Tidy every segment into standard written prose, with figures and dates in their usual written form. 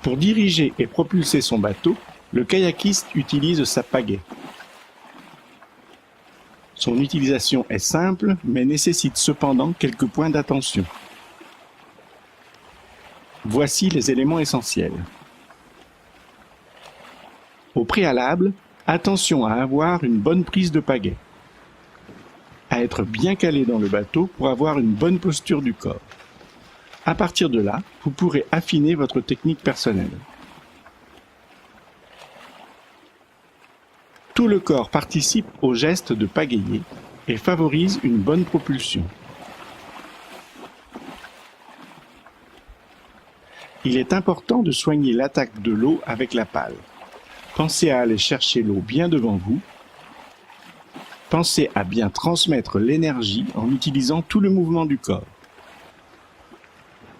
Pour diriger et propulser son bateau, le kayakiste utilise sa pagaie. Son utilisation est simple, mais nécessite cependant quelques points d'attention. Voici les éléments essentiels. Au préalable, attention à avoir une bonne prise de pagaie, à être bien calé dans le bateau pour avoir une bonne posture du corps. À partir de là, vous pourrez affiner votre technique personnelle. Tout le corps participe au geste de pagayer et favorise une bonne propulsion. Il est important de soigner l'attaque de l'eau avec la pale. Pensez à aller chercher l'eau bien devant vous. Pensez à bien transmettre l'énergie en utilisant tout le mouvement du corps.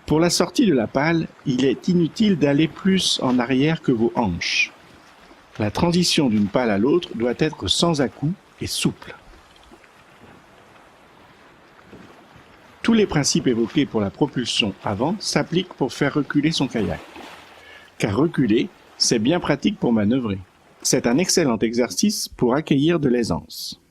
Pour la sortie de la pale, il est inutile d'aller plus en arrière que vos hanches. La transition d'une pale à l'autre doit être sans à-coups et souple. Tous les principes évoqués pour la propulsion avant s'appliquent pour faire reculer son kayak. Car reculer, c'est bien pratique pour manœuvrer. C'est un excellent exercice pour accueillir de l'aisance.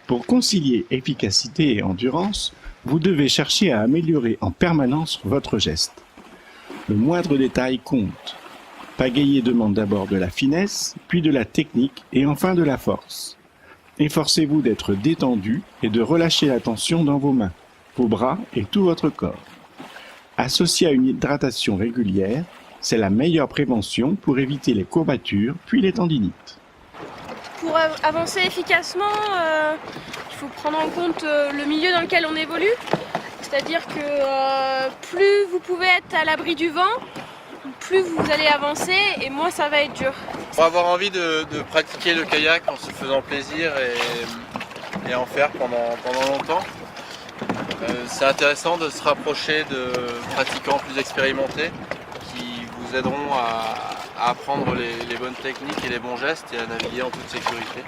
Pour concilier efficacité et endurance, vous devez chercher à améliorer en permanence votre geste. Le moindre détail compte. Pagayer demande d'abord de la finesse, puis de la technique et enfin de la force. Efforcez-vous d'être détendu et de relâcher la tension dans vos mains, vos bras et tout votre corps. Associé à une hydratation régulière, c'est la meilleure prévention pour éviter les courbatures puis les tendinites. Pour avancer efficacement, il faut prendre en compte le milieu dans lequel on évolue. C'est-à-dire que plus vous pouvez être à l'abri du vent, plus vous allez avancer et moins ça va être dur. Pour avoir envie de pratiquer le kayak en se faisant plaisir et en faire pendant longtemps, c'est intéressant de se rapprocher de pratiquants plus expérimentés qui vous aideront à apprendre les bonnes techniques et les bons gestes et à naviguer en toute sécurité.